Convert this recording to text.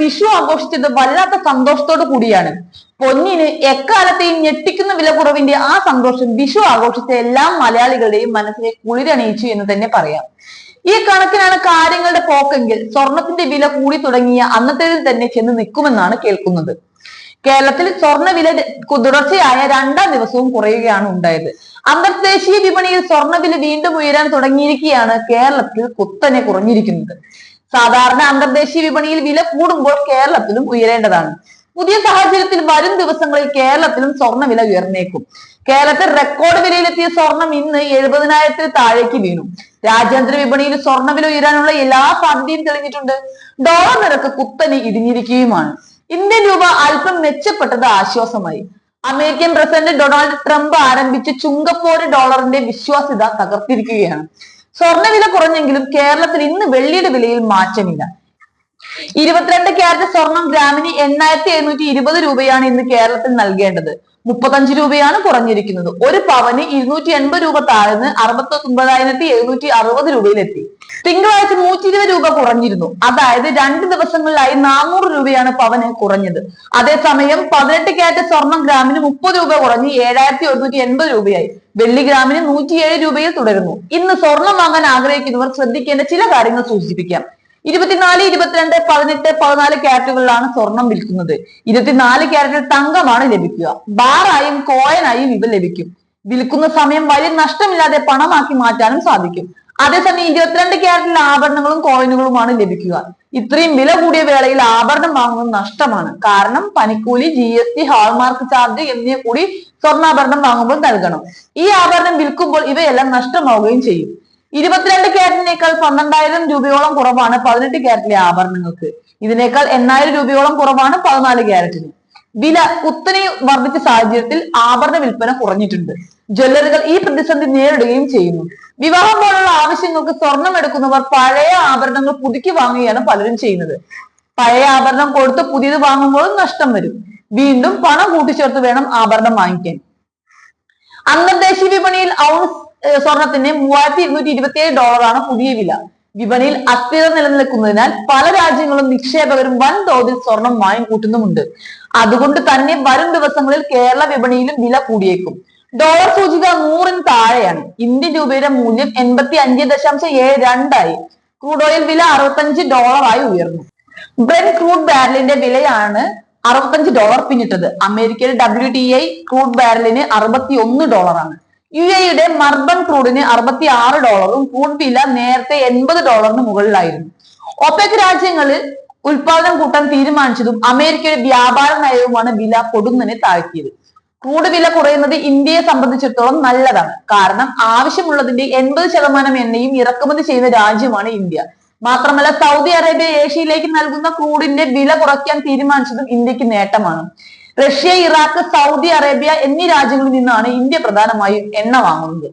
വിഷു ആഘോഷിച്ചത് വല്ലാത്ത സന്തോഷത്തോടു കൂടിയാണ്. പൊന്നിന് എക്കാലത്തെയും ഞെട്ടിക്കുന്ന വില കുറവിന്റെ ആ സന്തോഷം വിഷു ആഘോഷിച്ച എല്ലാ മലയാളികളുടെയും മനസ്സിനെ കുളിരണിയിച്ചു എന്ന് തന്നെ പറയാം. ഈ കണക്കിനാണ് കാര്യങ്ങളുടെ പോക്കെങ്കിൽ സ്വർണത്തിന്റെ വില കൂടി തുടങ്ങിയ അന്നത്തേതിൽ തന്നെ ചെന്ന് നിൽക്കുമെന്നാണ് കേൾക്കുന്നത്. കേരളത്തിൽ സ്വർണ്ണവില തുടർച്ചയായ രണ്ടാം ദിവസവും കുറയുകയാണ് ഉണ്ടായത്. അന്തർദേശീയ വിപണിയിൽ സ്വർണ്ണവില വീണ്ടും ഉയരാൻ തുടങ്ങിയിരിക്കുകയാണ് കേരളത്തിൽ കുത്തനെ കുറഞ്ഞിരിക്കുന്നത്. സാധാരണ അന്തർദേശീയ വിപണിയിൽ വില കൂടുമ്പോൾ കേരളത്തിലും ഉയരേണ്ടതാണ്. പുതിയ സാഹചര്യത്തിൽ വരും ദിവസങ്ങളിൽ കേരളത്തിലും സ്വർണ്ണവില ഉയർന്നേക്കും. കേരളത്തിൽ റെക്കോർഡ് വിലയിലെത്തിയ സ്വർണം ഇന്ന് 70,000 താഴേക്ക് വീണു. രാജ്യാന്തര വിപണിയിൽ സ്വർണ്ണവില ഉയരാനുള്ള എല്ലാ സാധ്യതയും തെളിഞ്ഞിട്ടുണ്ട്. ഡോളർ നിരക്ക് കുത്തനെ ഇടിഞ്ഞിരിക്കുകയുമാണ്. ഇന്ത്യൻ രൂപ അല്പം മെച്ചപ്പെട്ടത് ആശ്വാസമായി. അമേരിക്കൻ പ്രസിഡന്റ് ഡൊണാൾഡ് ട്രംപ് ആരംഭിച്ച ചുങ്കപ്പോര് ഡോളറിന്റെ വിശ്വാസ്യത തകർത്തിരിക്കുകയാണ്. സ്വർണ്ണവില കുറഞ്ഞെങ്കിലും കേരളത്തിൽ ഇന്ന് വെള്ളിയുടെ വിലയിൽ മാറ്റമില്ല. 22 ക്യാരറ്റ് സ്വർണം ഗ്രാമിന് 8,720 രൂപയാണ് ഇന്ന് കേരളത്തിൽ നൽകേണ്ടത്. 35 രൂപയാണ് കുറഞ്ഞിരിക്കുന്നത്. ഒരു പവന് 280 രൂപ താഴ്ന്ന് 69,760 രൂപയിലെത്തി. തിങ്കളാഴ്ച 120 രൂപ കുറഞ്ഞിരുന്നു. അതായത് 2 ദിവസങ്ങളിലായി 400 രൂപയാണ് പവന് കുറഞ്ഞത്. അതേസമയം 18 ക്യാരറ്റ് സ്വർണം ഗ്രാമിന് 30 രൂപ കുറഞ്ഞ് 7,180 രൂപയായി. വെള്ളി ഗ്രാമിന് 107 രൂപയിൽ തുടരുന്നു. ഇന്ന് സ്വർണം വാങ്ങാൻ ആഗ്രഹിക്കുന്നവർ ശ്രദ്ധിക്കേണ്ട ചില കാര്യങ്ങൾ സൂചിപ്പിക്കാം. 24, 22, 18, 14 ക്യാരറ്റുകളിലാണ് സ്വർണം വിൽക്കുന്നത്. 24 ക്യാരറ്റിൽ തങ്കമാണ് ലഭിക്കുക. ബാറായും കോയനായും ഇവ ലഭിക്കും. വിൽക്കുന്ന സമയം വലിയ നഷ്ടമില്ലാതെ പണമാക്കി മാറ്റാനും സാധിക്കും. അതേസമയം 22 ക്യാരറ്റിൽ ആഭരണങ്ങളും കോയിനുകളുമാണ് ലഭിക്കുക. ഇത്രയും വില കൂടിയ വേളയിൽ ആഭരണം വാങ്ങുന്നത് നഷ്ടമാണ്. കാരണം പണിക്കൂലി, GST, ഹാൾമാർക്ക് ചാർജ് എന്നിവ കൂടി സ്വർണ്ണാഭരണം വാങ്ങുമ്പോൾ നൽകണം. ഈ ആഭരണം വിൽക്കുമ്പോൾ ഇവയെല്ലാം നഷ്ടമാവുകയും ചെയ്യും. 22 ക്യാരറ്റിനേക്കാൾ 12,000 രൂപയോളം കുറവാണ് 18 ക്യാരറ്റിലെ ആഭരണങ്ങൾക്ക്. ഇതിനേക്കാൾ 8,000 രൂപയോളം കുറവാണ് 14 ക്യാരറ്റിന്. വില കുത്തനെ വർദ്ധിച്ച സാഹചര്യത്തിൽ ആഭരണ വിൽപ്പന കുറഞ്ഞിട്ടുണ്ട്. ജ്വല്ലറികൾ ഈ പ്രതിസന്ധി നേരിടുകയും ചെയ്യുന്നു. വിവാഹം പോലുള്ള ആവശ്യങ്ങൾക്ക് സ്വർണം എടുക്കുന്നവർ പഴയ ആഭരണങ്ങൾ പുതുക്കി വാങ്ങുകയാണ് പലരും ചെയ്യുന്നത്. പഴയ ആഭരണം കൊടുത്ത് പുതിയത് വാങ്ങുമ്പോഴും നഷ്ടം വരും. വീണ്ടും പണം കൂട്ടിച്ചേർത്ത് വേണം ആഭരണം വാങ്ങിക്കാൻ. അന്തർദേശീയ വിപണിയിൽ ഔൺസ് സ്വർണത്തിന് 3,227 പുതിയ വില. വിപണിയിൽ അസ്ഥിരത നിലനിൽക്കുന്നതിനാൽ പല രാജ്യങ്ങളും നിക്ഷേപകരും വൻതോതിൽ സ്വർണം വാങ്ങിക്കൂട്ടുന്നുമുണ്ട്. അതുകൊണ്ട് തന്നെ വരും ദിവസങ്ങളിൽ കേരള വിപണിയിലും വില കൂടിയേക്കും. ഡോളർ സൂചിക 100-ന് താഴെയാണ്. ഇന്ത്യൻ രൂപയുടെ മൂല്യം 85.72 ക്രൂഡ് ഓയിൽ വില $65 ഉയർന്നു. ബ്രെന്റ് ക്രൂഡ് ബാരലിന്റെ വിലയാണ് $65 പിന്നിട്ടത്. അമേരിക്കയിൽ WTI ക്രൂഡ് ബാരലിന് $61. UAE മർബൻ ക്രൂഡിന് $66. ക്രൂഡ് വില നേരത്തെ $80 മുകളിലായിരുന്നു. ഒപെക് രാജ്യങ്ങളിൽ ഉൽപാദനം കൂട്ടാൻ തീരുമാനിച്ചതും അമേരിക്കയുടെ വ്യാപാര നയവുമാണ് വില പൊടുന്നനെ താഴ്ത്തിയത്. ക്രൂഡ് വില കുറയുന്നത് ഇന്ത്യയെ സംബന്ധിച്ചിടത്തോളം നല്ലതാണ്. കാരണം ആവശ്യമുള്ളതിന്റെ 80% എണ്ണയും ഇറക്കുമതി ചെയ്യുന്ന രാജ്യമാണ് ഇന്ത്യ. മാത്രമല്ല സൗദി അറേബ്യ ഏഷ്യയിലേക്ക് നൽകുന്ന ക്രൂഡിന്റെ വില കുറയ്ക്കാൻ തീരുമാനിച്ചതും ഇന്ത്യക്ക് നേട്ടമാണ്. റഷ്യ, ഇറാഖ്, സൗദി അറേബ്യ എന്നീ രാജ്യങ്ങളിൽ നിന്നാണ് ഇന്ത്യ പ്രധാനമായും എണ്ണ വാങ്ങുന്നത്.